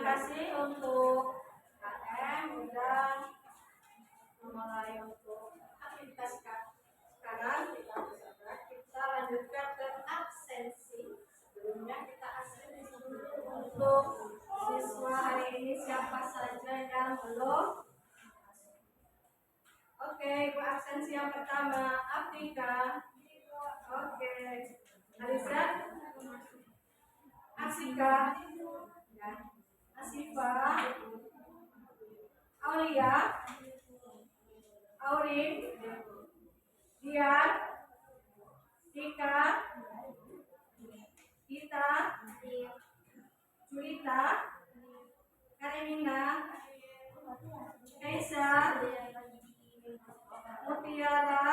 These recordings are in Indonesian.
kasih untuk KM udah memulai untuk aktivitas sekarang. Kita lanjutkan ke absensi. Sebelumnya kita absensi dulu untuk siswa hari ini siapa saja yang belum. Oke, Bu absensi yang pertama Afrika. Oke, Alisa, Asika, Asifa, Aulia, Aurin, Dian, Dika, Gita, Julita, Karenina, Keisha, Mutiara,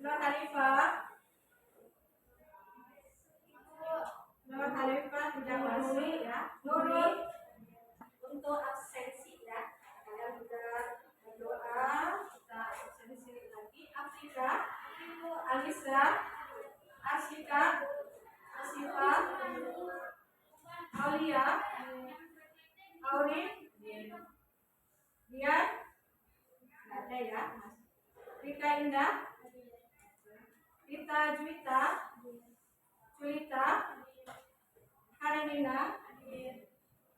Nur Hanifah. Nur Hanifah tidak masuk ya. Nurul untuk absensi ya. Kalian sudah berdoa, kita absensi lagi. Afrika, Alisa, Asika, Asifa, Aulia, Aurin, Dian, ada ya. Rika Indah, Rita Juwita, Julita, Karenina,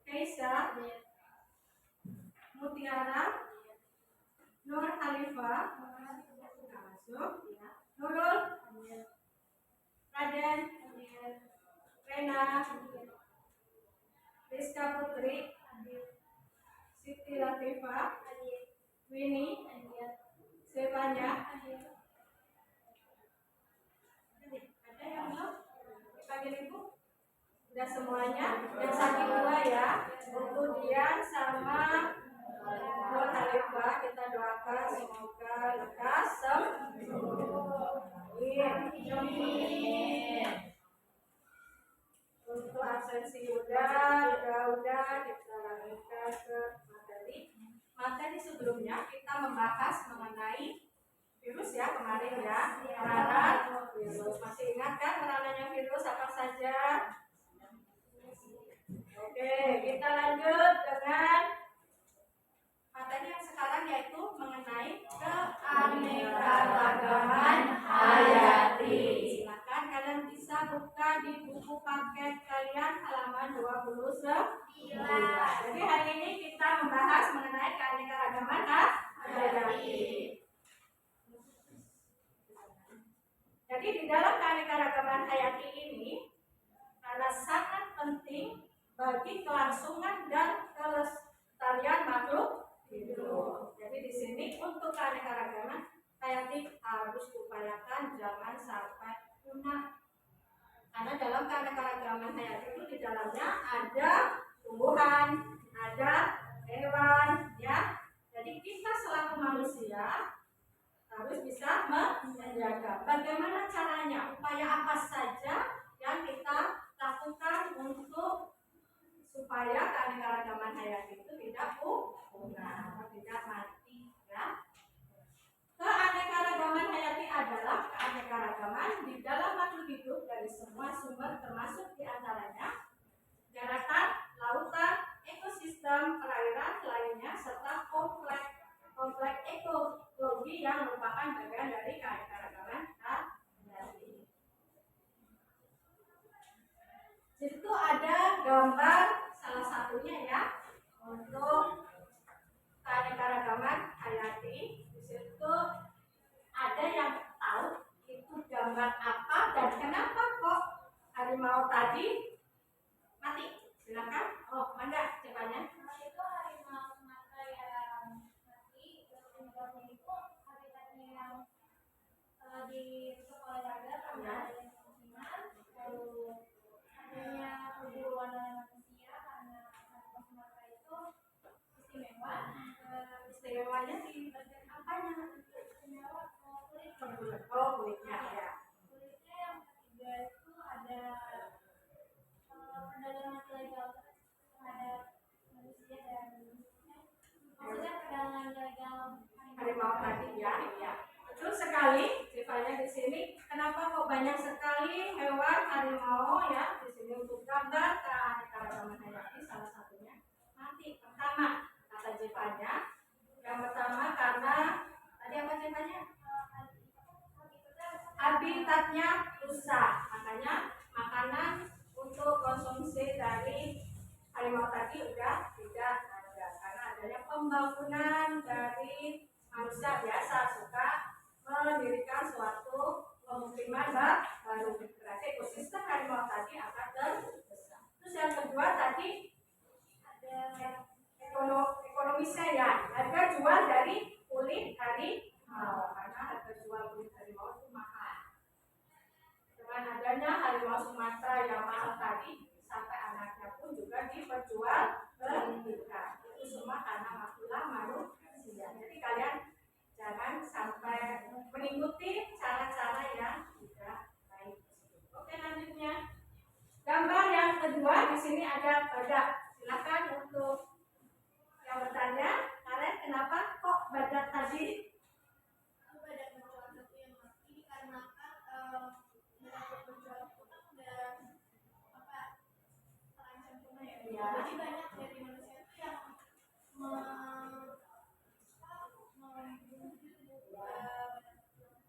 Keisha, Mutiara, Nur Hanifah, masuk ya. Nurul, Raden, Rena, Rizka Putri, Siti Latifah, Winnie, Sevanya. Ada yang belum dipanggil Ibu? Sudah semuanya? Yang sakit dua ya. Untuk Dian sama Nur Hanifah kita doakan semoga lekas sembuh. Amin. Untuk absensi udah kita lanjutkan ke materi sebelumnya kita membahas mengenai virus ya kemarin ya. Peranan virus, masih ingat kan peranannya virus apa saja? Oke, kita lanjut dengan materi yang sekarang yaitu mengenai keanekaragaman hayati. Silakan kalian bisa buka di buku paket kalian halaman 29. Jadi hari ini kita membahas mengenai keanekaragaman hayati. Jadi di dalam keanekaragaman hayati ini karena sangat penting bagi kelangsungan dan kelestarian makhluk hidup. Jadi di sini untuk keanekaragaman hayati harus diupayakan jangan sampai punah. Karena dalam keanekaragaman hayati itu di dalamnya ada tumbuhan, ada hewan, ya. Jadi kita selaku manusia harus bisa menjaga. Bagaimana caranya? Upaya apa saja yang kita lakukan untuk supaya keanekaragaman hayati itu tidak punah atau tidak mati ya. Keanekaragaman hayati adalah keanekaragaman di dalam makhluk hidup dari semua sumber termasuk diantaranya daratan, lautan, ekosistem, perairan lainnya serta kompleks ekologi yang merupakan bagian dari keanekaragaman hayati. Situ ada gambar salah satunya ya untuk keanekaragaman hayati. Di situ ada yang tahu itu gambar apa dan kenapa kok harimau tadi mati? Silakan. Oh, Manda, cepatnya. Itu harimau Sumatera yang mati, penyebabnya itu habitatnya yang ditutup oleh warga karena adanya pemukiman, lalu adanya perburuan oleh manusia karena harimau Sumatera itu istimewa. Istimewanya di bagian apanya? Istimewa kulit. Oh, kulitnya ya. Kulitnya yang ketiga itu ada perdagangan ilegal terhadap manusia dan maksudnya perdagangan ilegal Harimau tadi ya. Betul sekali. Sifanya di sini. Kenapa kok banyak sekali hewan harimau ya di sini untuk gambar sumber keanekaragaman hayati salah satunya mati. Pertama, kata Jepanya. Yang pertama karena tadi apa Jepanya? Habitatnya rusak. Makanya makanan untuk konsumsi dari harimau tadi udah tidak ada karena adanya pembangunan dari manusia biasa suka mendirikan suatu pemukiman baru. Berarti ekosistem harimau tadi akan tergesa. Terus yang kedua tadi ada ekonomisnya ya, harga jual dari kulit harimau karena harga jual kulit harimau itu mahal. Dengan adanya harimau Sumatera yang mahal tadi, sampai anaknya pun juga diperjualbelikan. Itu semua karena makulah manusia. Jadi kalian jangan sampai mengikuti cara-cara yang tidak baik. Oke, lanjutnya. Gambar yang kedua di sini ada badak. Silakan untuk yang bertanya, Karen, kenapa kok badak tadi? Badak berjualan satu yang mati dikarenakan badak berjualan itu kan udah terancam punah ya. Iya. Jadi banyak dari manusia itu yang membunuh badak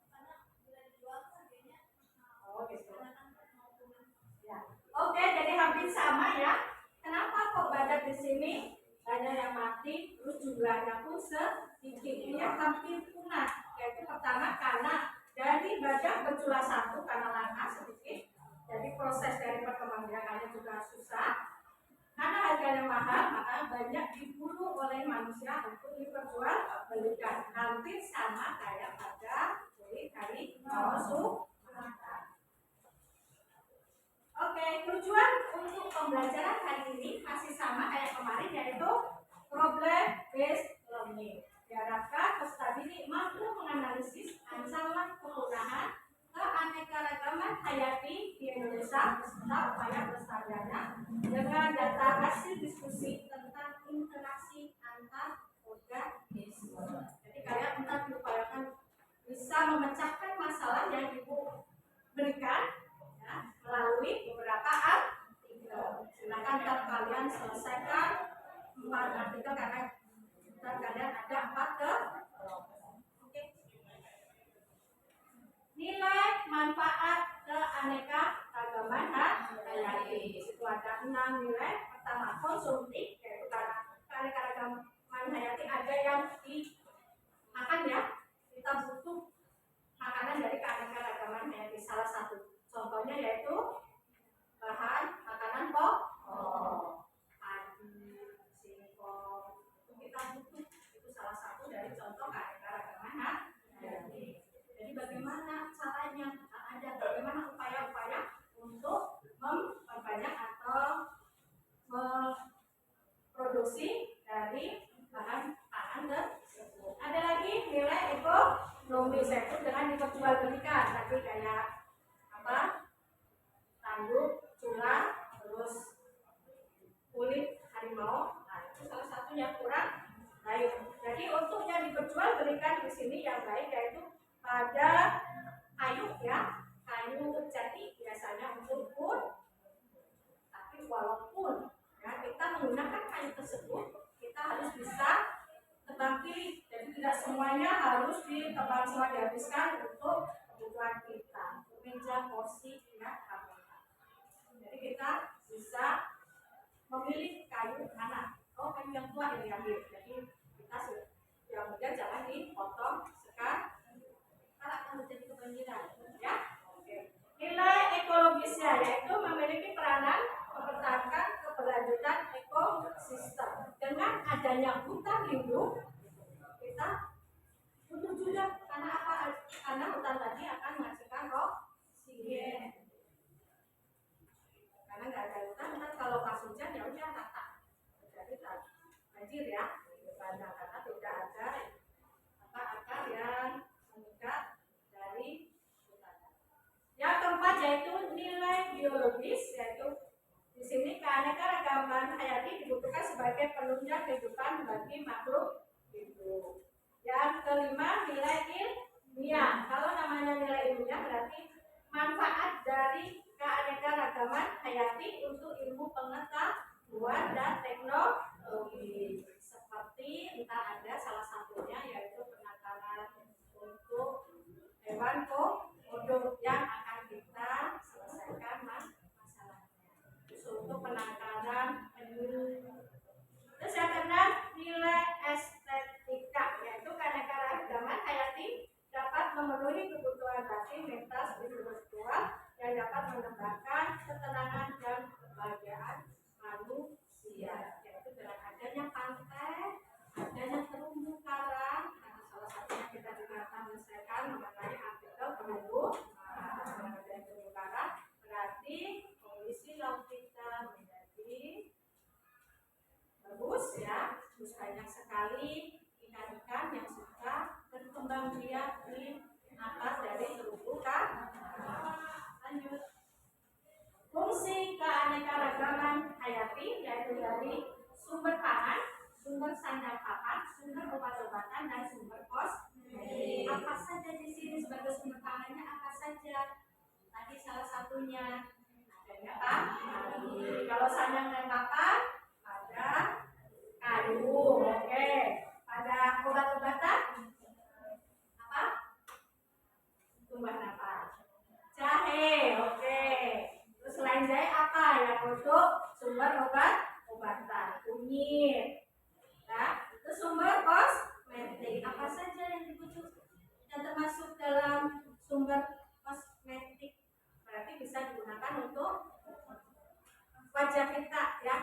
karena bila dijual harganya mahal. Oh, gitu. Karena kan mau punah. Ya. Oke, jadi hampir sama ya. Kenapa kok badak di sini banyak yang mati, terus jumlahnya pun sedikit, ya hampir punah. Yaitu pertama karena dari badak berjumlah satu karena langka sedikit, jadi proses dari perkembangbiakannya juga susah. Karena harganya mahal, maka banyak diburu oleh manusia untuk diperjualbelikan. Hampir sama kayak pada kulit harimau Sumatera. Oke, tujuan untuk pembelajaran hari ini masih sama kayak kemarin, yaitu problem based learning. Diharapkan peserta didik mampu menganalisis ancaman kepunahan keanekaragaman hayati di Indonesia beserta upaya pelestariannya dengan data hasil diskusi tentang interaksi antar organisme. Jadi kalian tetap diupayakan bisa memecahkan masalah yang ibu berikan melalui beberapa artikel. Silakan ntar kalian selesaikan 4 artikel karena ntar kalian ada 4 ke. Oke. Nilai manfaat keanekaragaman hayati. Itu ada 6 nilai. Pertama konsumtif, yaitu karena keanekaragaman hayati ada yang dimakan ya. Kita butuh makanan dari keanekaragaman hayati. Salah satu contohnya yaitu bahan makanan pokok, padi, singkong, itu kita butuh. Itu salah satu dari contoh keanekaragaman hayati. Jadi bagaimana caranya? Ada bagaimana upaya-upaya untuk memperbanyak atau memproduksi dari bahan pangan tersebut. Ada lagi nilai ekonomis, yaitu dengan diperjualbelikan. Tadi kayak tanduk, tulang, terus kulit harimau. Nah, itu salah satu yang kurang baik. Jadi untuk yang diperjualbelikan di sini yang baik yaitu pada kayu ya, kayu jati biasanya untuk pun. Tapi walaupun ya kita menggunakan kayu tersebut, kita harus bisa tebang pilih. Jadi tidak semuanya harus ditebang semua dihabiskan untuk kebutuhan kita. Meja, kursi, ya, kamera. Jadi kita bisa memilih kayu mana. Oh, kayu yang tua ini ambil. Jadi kita yang muda jangan dipotong sekarang. Kalau akan menjadi kebanjiran, ya. Oke. Nilai ekologisnya yaitu memiliki peranan mempertahankan keberlanjutan ekosistem. Dengan adanya hutan lindung, kita butuh juga karena apa? Karena hutan tadi akan menghasilkan oksigen. Karena nggak ada hutan, kalau pas hujan ya udah rata, jadi banjir ya. Karena tidak ada akar yang mengikat dari hutan. Yang keempat yaitu nilai biologis, yaitu di sini keanekaragaman hayati dibutuhkan sebagai penunjang kehidupan bagi makhluk hidup. Yang kelima nilai ilmiah. Kalau namanya nilai ilmiah berarti manfaat dari keanekaragaman hayati untuk ilmu pengetahuan dan teknologi. Seperti entah ada salah satunya yaitu penakaran untuk hewan komodo yang akan kita selesaikan masalahnya. Untuk penakaran penyu. Terus yang keenam, nilai estetika, yaitu keanekaragaman hayati dapat memenuhi kebutuhan batin, mental, spiritual yang dapat menambahkan ketenangan dan kebahagiaan manusia. Yaitu dengan adanya pantai, adanya terumbu karang, karena salah satunya kita juga akan menyelesaikan mengenai artikel terumbu dan terumbu karang, berarti kondisi laut kita menjadi bagus ya, terus banyak sekali ikan-ikan yang suka berkembang biak di atas dari terumbu karang. Lanjut. Fungsi keanekaragaman hayati yaitu dari sumber pangan, sumber sandang papan, sumber obat-obatan dan sumber kosmetik. Apa saja di sini sebagai sumber pangannya apa saja? Tadi salah satunya adanya apa? Kalau sandang dan papan ada kayu, oke. Pada obat-obatan apa? Tumbuhan apa? Jahe, oke. Terus selain jahe apa yang untuk sumber obat-obatan? Kunyit. Ya, itu sumber kosmetik. Apa saja yang dibutuhkan dan termasuk dalam sumber kosmetik? Berarti bisa digunakan untuk wajah kita ya.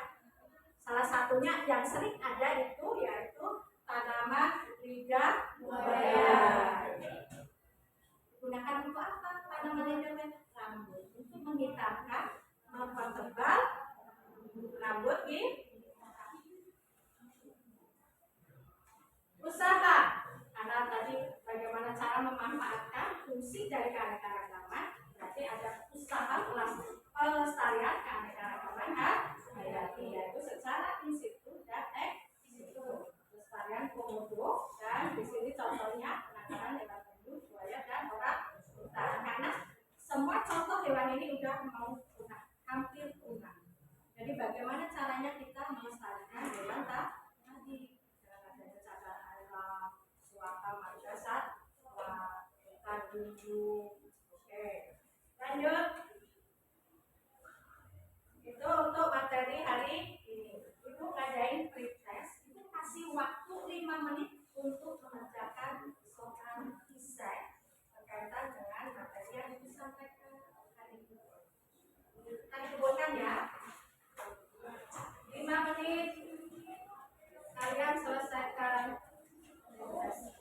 Salah satunya yang sering ada itu yaitu tanaman lidah buaya. Digunakan untuk apa? Tanaman lidah buaya rambut untuk menghitamkan, mempertebal rambut usaha. Karena tadi bagaimana cara memanfaatkan fungsi dari keanekaragaman, berarti ada usaha pelestarian keanekaragaman hayati yaitu secara in situ dan ex situ. Pelestarian komodo dan di sini contohnya penangkaran hewan penyu, buaya dan orang hutan. Karena semua contoh hewan ini udah mau punah, hampir punah. Jadi bagaimana caranya kita melestarikan hewan tadi dengan adanya cagar alam, suaka marga satwa, hutan lindung. Oke, lanjut. Itu untuk materi hari ini. Ibu ngadain pretest, itu kasih waktu 5 menit untuk mengerjakan soal esai berkaitan dengan materi yang ibu sampaikan hari ini. Kita kumpulkan ya. 5 menit kalian selesaikan pretest.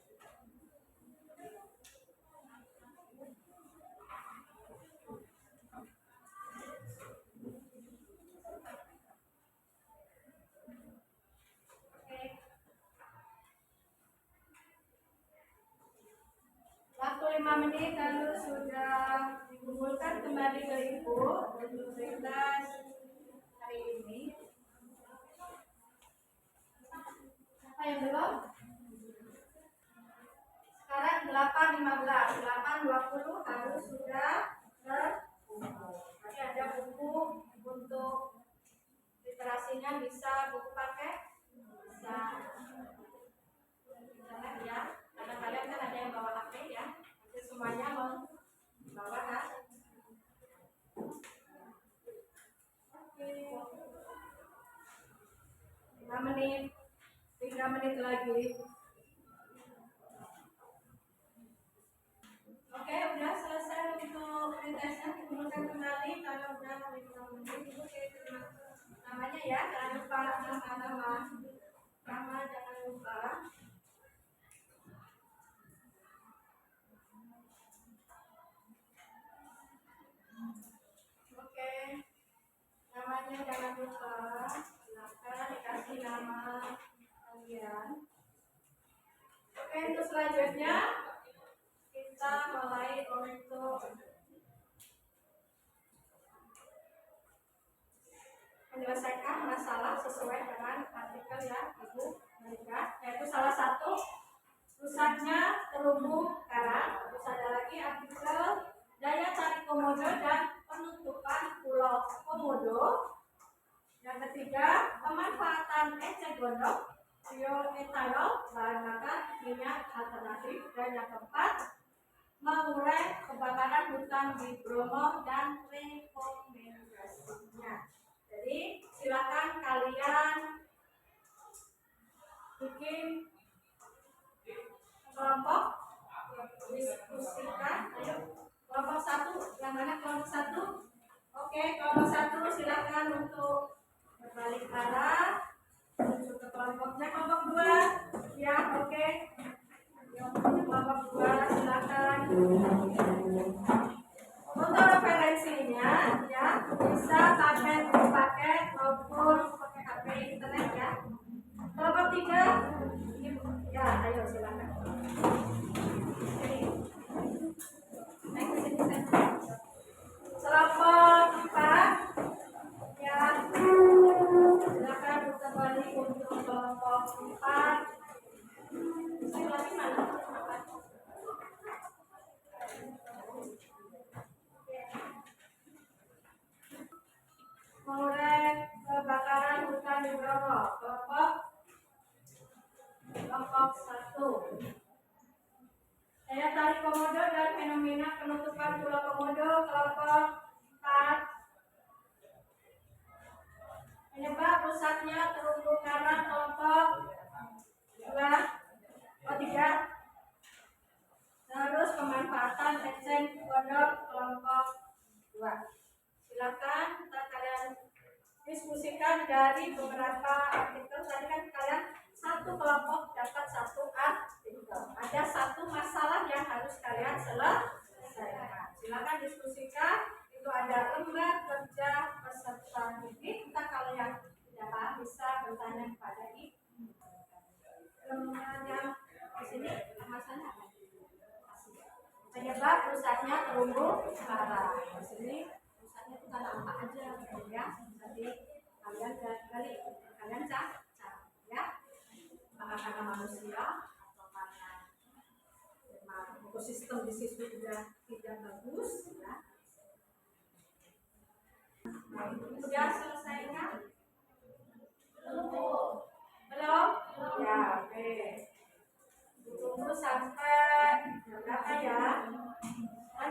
Waktu 5 menit lalu sudah dikumpulkan kembali ke ibu untuk pretest hari ini. Apa yang belum? Sekarang 8.15, 8.20 harus sudah terkumpul. Nanti ada buku untuk literasinya, bisa buku paket, bisa internet ya. Karena kalian kan ada yang bawa HP ya. Nanti semuanya mau bawa kan? Oke. 5 menit, 3 menit lagi. Oke, udah selesai untuk pretestnya, dikumpulkan kembali. Kalau udah 5 menit, ibu terima namanya ya, jangan lupa nama jangan lupa. Oke, namanya jangan lupa, silakan dikasih nama kalian. Oke, untuk selanjutnya kita mulai untuk menyelesaikan masalah sesuai dengan artikel yang ibu berikan, yaitu salah satu pusatnya terumbu karang, terus ada lagi artikel daya tarik komodo dan penutupan gondok, bioetanol, bahan bakar minyak alternatif, dan yang keempat mengurai kebakaran hutan di Bromo dan rekomendasinya. Jadi silakan kalian bikin kelompok diskusikan. Ayo kelompok satu, yang mana kelompok satu? Oke, kelompok satu silakan untuk berbalik arah menuju ke kelompoknya. Kelompok dua, ya oke. Yang punya kelompok dua silakan. Untuk referensinya ya bisa pakai paket maupun pakai HP internet ya. Kelompok tiga, ya ayo silakan. Kelompok empat, ya silakan putar balik untuk kelompok empat. Lagi mana? Mengurai kebakaran hutan di Bromo, kelompok satu. Daya tarik komodo dan fenomena penutupan Pulau Komodo, kelompok 4. Penyebab rusaknya terumbu karang, kelompok 3. Terus pemanfaatan eceng gondok, kelompok 2. Silakan kalian diskusikan dari beberapa artikel. Tadi kan kalian satu kelompok dapat satu artikel. Ada satu masalah yang harus kalian selesaikan. Silakan diskusikan. Itu ada lembar kerja peserta didik. Kita kalau yang tidak paham bisa bertanya kepada ibu. Lembar yang di sini masalahnya apa? Penyebab rusaknya terumbu karang. Di sini rusaknya itu karena apa aja, ya? Nanti kalian cari, ya. Apakah karena manusia atau karena ekosistem di situ juga tidak bagus, ya? Sudah selesai kan? Belum? Ya, oke. Tunggu sampai berapa ya? Kan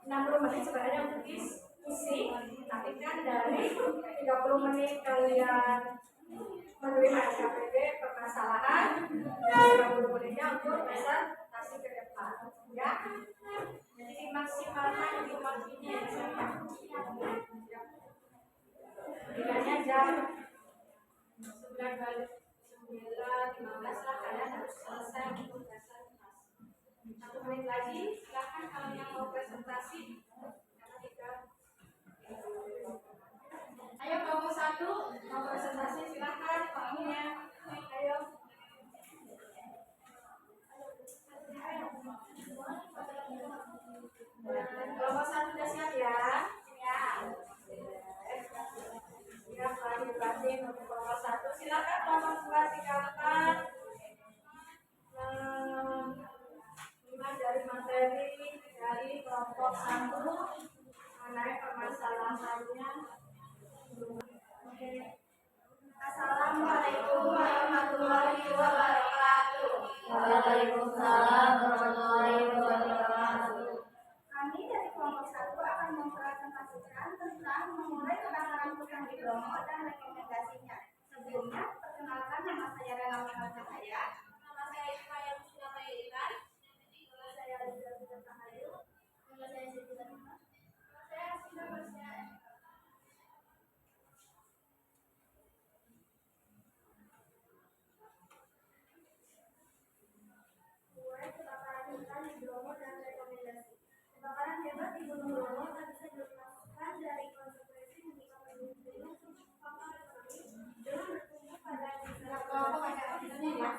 60 menit sebenarnya untuk diskusi, tapi kan dari 30 menit kalian menerima SKPD permasalahan dan 30 menitnya untuk presentasi ke depan, ya. Jadi dimaksimalkan informasinya ya sayang. Bilangnya jam 9:15 lah kalian harus selesai untuk presentasi. 1 menit lagi, silakan kalau yang mau presentasi. Ayo kelompok 1 mau presentasi, silakan waktunya. Ayo. Kelompok 1 sudah siap ya? Ya. Siap lagi untuk kelompok 1. Silakan kelompok 2 tinggalkan. 5 dari materi dari kelompok 1 mengenai permasalahannya. Oke. Assalamualaikum warahmatullahi wabarakatuh. Waalaikumsalam warahmatullahi wabarakatuh. Kami dari kelompok 1 akan mempresentasikan tentang mengurai kebakaran hutan di Bromo dan rekomendasinya. Sebelumnya, perkenalkan nama saya Rena Cahaya. Nama saya Ismail Mustafa Irikan. Nama saya Rizal Cahayu. Nama saya Siti Lama. Nama saya Asina Basya. Mengurai kebakaran hutan di Bromo dan rekomendasi. Kebakaran hebat di Gunung Bromo tak bisa dilepaskan dari konsekuensi meningkatkan faktor ekonomi dengan bertumbuh pada Kelompok ada ya.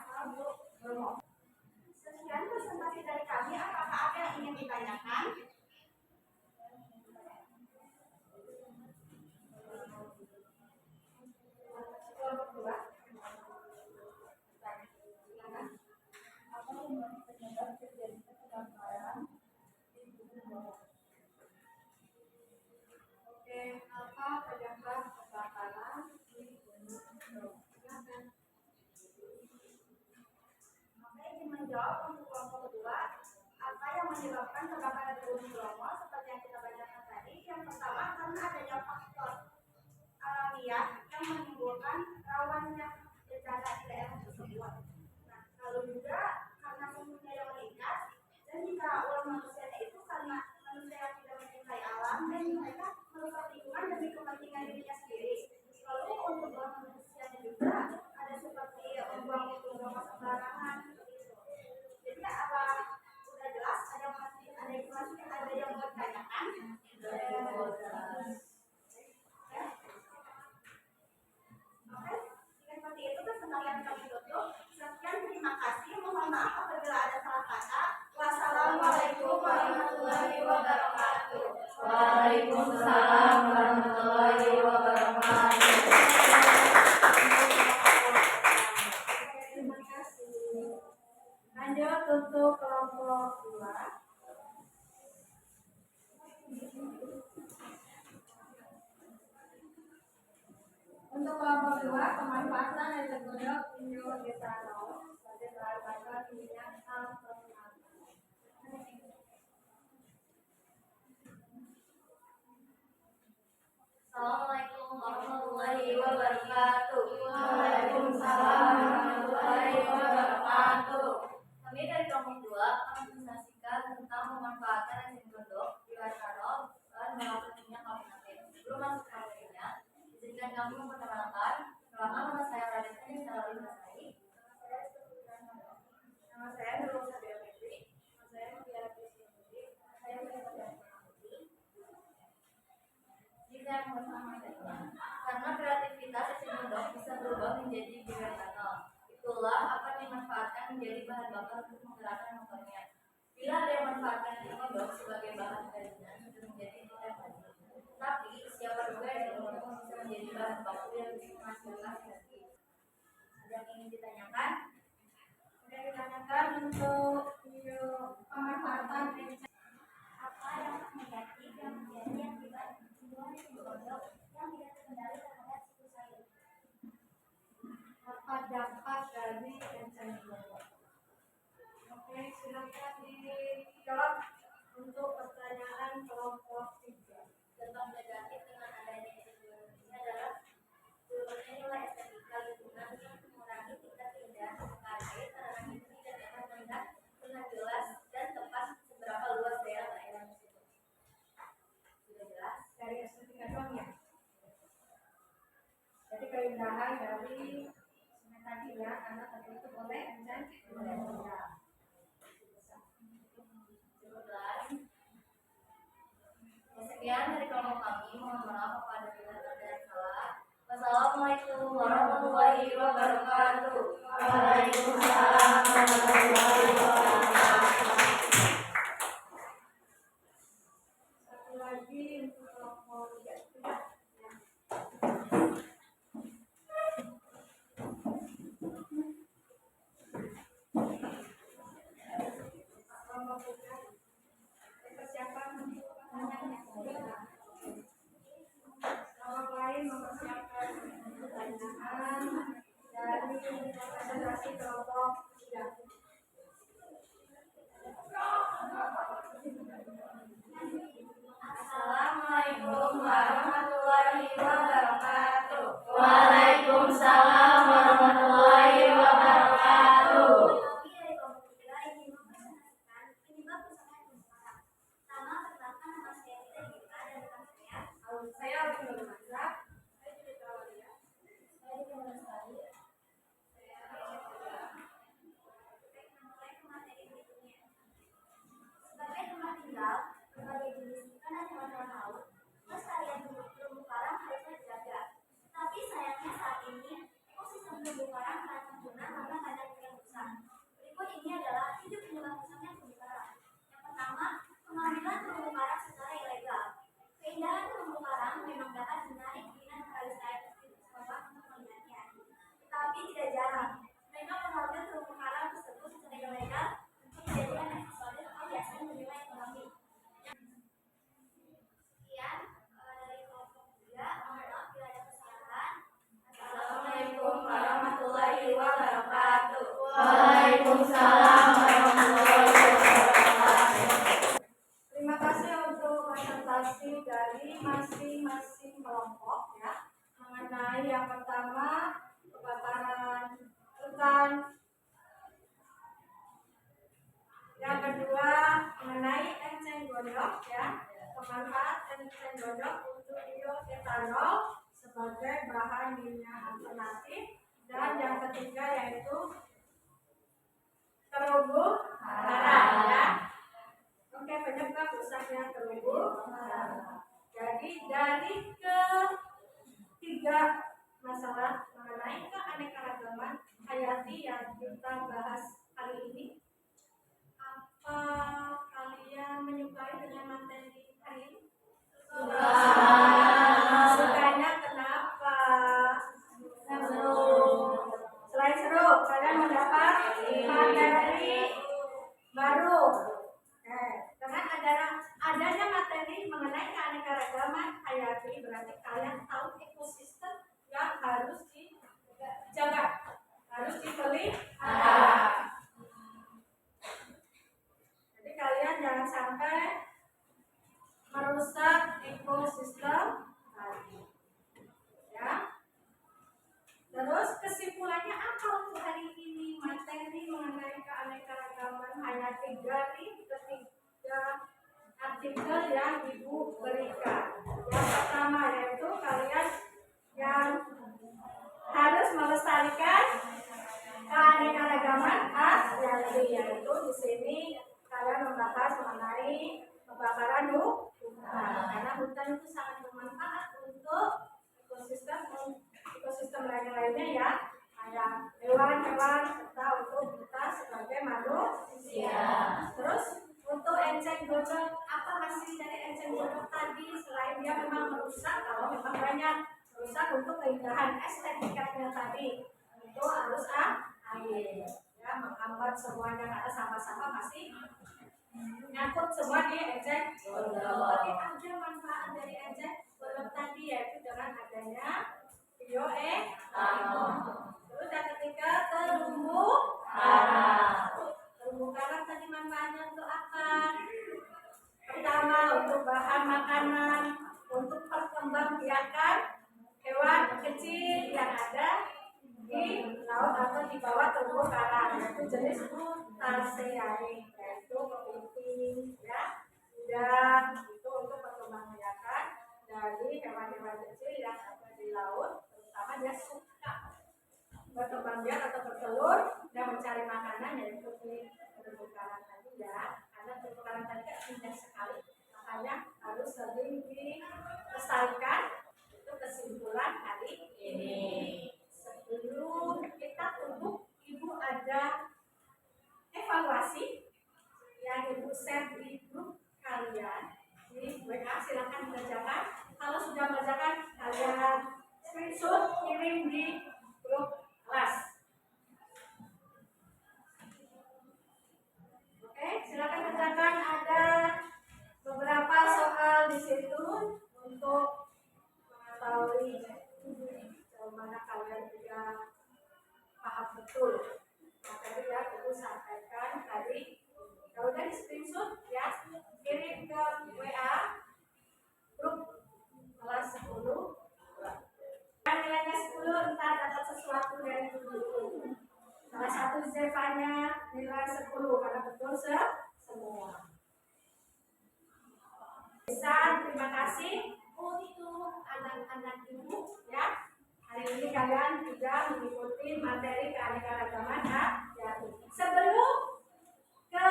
luar. Nah, lalu juga karena sumbernya yang meningkat, dan jika ulah manusianya itu karena manusia yang tidak mencintai alam dan mereka merusak lingkungan demi kepentingan dirinya sendiri. Lalu untuk ulah manusianya juga ada seperti membuang itu sembarangan seperti itu. Jadi apa udah jelas? Ada yang masih ada yang mau ditanyakan? Oke, seperti itu kan sekalian kami tutup. Sekian, terima kasih. Mohon maaf apabila ada salah kata. Wassalamualaikum warahmatullahi wabarakatuh. Waalaikumsalam warahmatullahi wabarakatuh. Terima kasih. Lanjut untuk kelompok 2. Untuk kelompok 2, pemanfaatan hidrogenol bioetanol sebagai bahan bakar minyak alternatif. Assalamualaikum warahmatullahi wabarakatuh. Waalaikumsalam warahmatullahi wabarakatuh. Kami dari kelompok 2 akan menjelaskan tentang pemanfaatan enzim godok bioetanol dan melakukan minyak alternatif. Sebelum masuk ke materinya, izinkan kami memperkenalkan nama saya Raditya Nisarali Masari. Nama saya Nurul Sabila Fitri. Nama saya Mutiara Fitri. Saya Mutiara Fitri. Jika yang bersama karena kreativitas enzim godok bisa berubah menjadi bioetanol. Itulah akan dimanfaatkan menjadi bahan bakar untuk menggerakkan motornya. Bila ada yang memanfaatkan enzim godok sebagai bahan kerajinan sudah menjadi etanol. Tapi siapa juga yang beruntung bisa menjadi bahan baku yang bisa menghasilkan energi? Ada yang ingin ditanyakan? Yang ditanyakan untuk pemanfaatan Apa yang negatif yang menjadi akibat pembunuhan enzim godok yang tidak terkendali terhadap siklus air? apa dampak dari enzim godok? Oke, silakan dijawab untuk pertanyaan kelompok 3. Dampak negatif dengan adanya enzim godok ini adalah turunnya nilai estetika lingkungan yang mengurangi tingkat keindahan permukaan air karena kita tidak dapat melihat dengan jelas dan tepat seberapa luas daerah perairan tersebut. Sudah jelas? Dari estetika doang ya. Jadi keindahan dari sungai tadi ya, karena tertutup oleh enzim godok. Cukup jelas? Sekian dari kelompok kami. Mohon maaf apabila ada yang salah. Wassalamualaikum warahmatullahi wabarakatuh. Waalaikumsalam warahmatullahi wabarakatuh. Satu lagi untuk kelompok 3. Kelompok 3 persiapan untuk pertanyaan. Kelompok lain mempersiapkan pertanyaan dari presentasi kelompok 3. Assalamualaikum warahmatullahi wabarakatuh. Waalaikumsalam warahmatullahi wabarakatuh. Kami dari kelompok 3 ingin mempresentasikan penyebab kerusakan terumbu karang. Pertama, perkenalkan nama saya Rita Dita dan rekan saya. Saya Alvin Nurmansyah. Saya juga Tawalia. Saya Dita Lestari. Saya Aisyah Fadila. Oke, tambahan minyak alternatif, dan yang ketiga yaitu terumbu karang ya. Oke, penyebab rusaknya terumbu karang. Jadi dari ketiga masalah mengenai keanekaragaman hayati yang kita bahas kali ini, apa kalian menyukai dengan materi hari ini? Sukanya kenapa? Selain seru, kalian mendapat materi baru. Dengan adanya materi mengenai keanekaragaman hayati, berarti kalian tahu ekosistem yang harus dijaga, harus dipelihara. Jadi kalian jangan sampai merusak ekosistem tadi, ya. Terus kesimpulannya apa untuk hari ini? Materi mengenai keanekaragaman hayati dari ketiga artikel yang Ibu berikan. Yang pertama yaitu kalian yang harus melestarikan keanekaragaman hayati, yaitu di sini kalian membahas mengenai kebakaran hutan, karena hutan itu sangat bermanfaat untuk ekosistem lainnya ya, kayak hewan-hewan serta untuk kita sebagai manusia. Terus untuk enceng gondok, apa hasil dari enceng gondok tadi selain dia memang merusak, kalau memang banyak merusak untuk keindahan estetikanya tadi, itu harus air ya, menghambat semuanya karena sampah-sampah pasti nyangkut semua di enceng gondok. Tapi ada manfaat dari enceng gondok tadi, yaitu dengan adanya bioetanol. Terus yang ketiga terumbu karang. Terumbu karang tadi manfaatnya untuk apa? Pertama, untuk bahan makanan, untuk perkembangbiakan hewan kecil yang ada di laut atau di bawah terumbu karang, yaitu jenis Crustaceae, yaitu kepiting, ya, udang, itu untuk perkembangbiakan dari hewan-hewan kecil yang ada di laut, terutama dia suka berkembang biak atau bertelur dan mencari makanan, yaitu di terumbu karang tadi ya. Karena terumbu karang tadi indah sekali, makanya harus sering dilestarikan. Itu kesimpulan hari ini. Sebelum kita tutup, Ibu ada evaluasi yang Ibu share di grup kalian di WA, silakan dikerjakan. Kalau sudah mengerjakan, kalian screenshot, kirim di grup kelas. Oke, silakan kerjakan. Ada beberapa soal di situ untuk mengetahui bagaimana kalian juga paham betul materi yang Ibu sampaikan tadi. Kalau udah di screenshot ya, kirim ke WA grup kelas 10. Nilainya 10, entah dapat sesuatu dari buku. Salah satu Zevanya nilai 10 karena betul semua. Terima kasih untuk anak-anak Ibu ya. Hari ini kalian juga mengikuti materi keanekaragaman hayati. Sebelum ke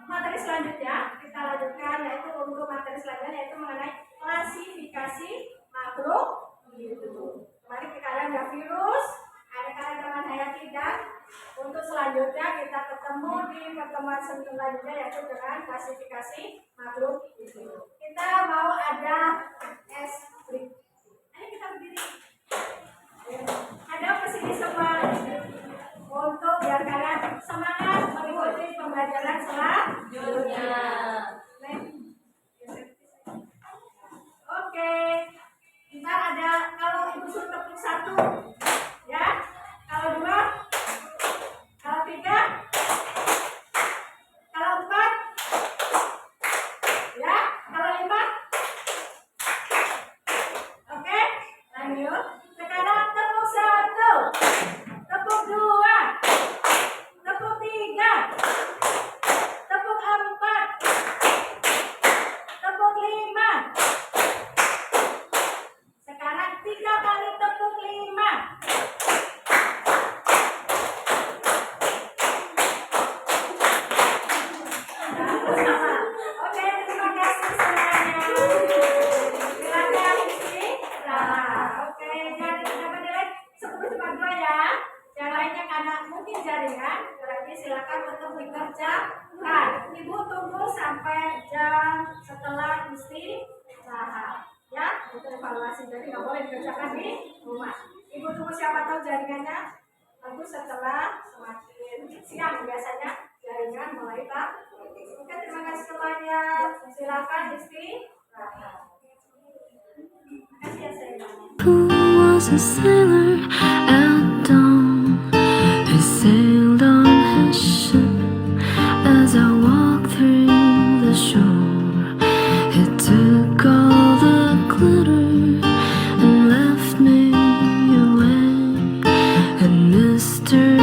materi selanjutnya, kita lanjutkan yaitu untuk materi selanjutnya, yaitu mengenai klasifikasi makhluk hidup. Kemarin kalian ada virus, keanekaragaman hayati, dan untuk selanjutnya kita ketemu di pertemuan selanjutnya yaitu dengan klasifikasi makhluk hidup. Kita mau ada break. Ayo kita berdiri. Ada kesini semua untuk biar kalian semangat mengikuti pembelajaran selanjutnya. Oke, ntar ada, kalau Ibu suruh tepuk 1 ya, kalau 2, kalau 3, kalau 4 ya, kalau 5, mungkin jaringan, berarti silakan tetap dikerjakan. Ibu tunggu sampai jam setelah istirahat. Ya, itu evaluasi, jadi nggak boleh dikerjakan di rumah. Ibu tunggu siapa tahu jaringannya. Tentu setelah semakin siang biasanya jaringan mulai tak. Oke, terima kasih semuanya. Silakan istirahat. Terima kasih ya sayang. Who was a sailor at dawn? He sailed on his ship. As I walked through the shore, he took all the glitter and left me away. And Mr.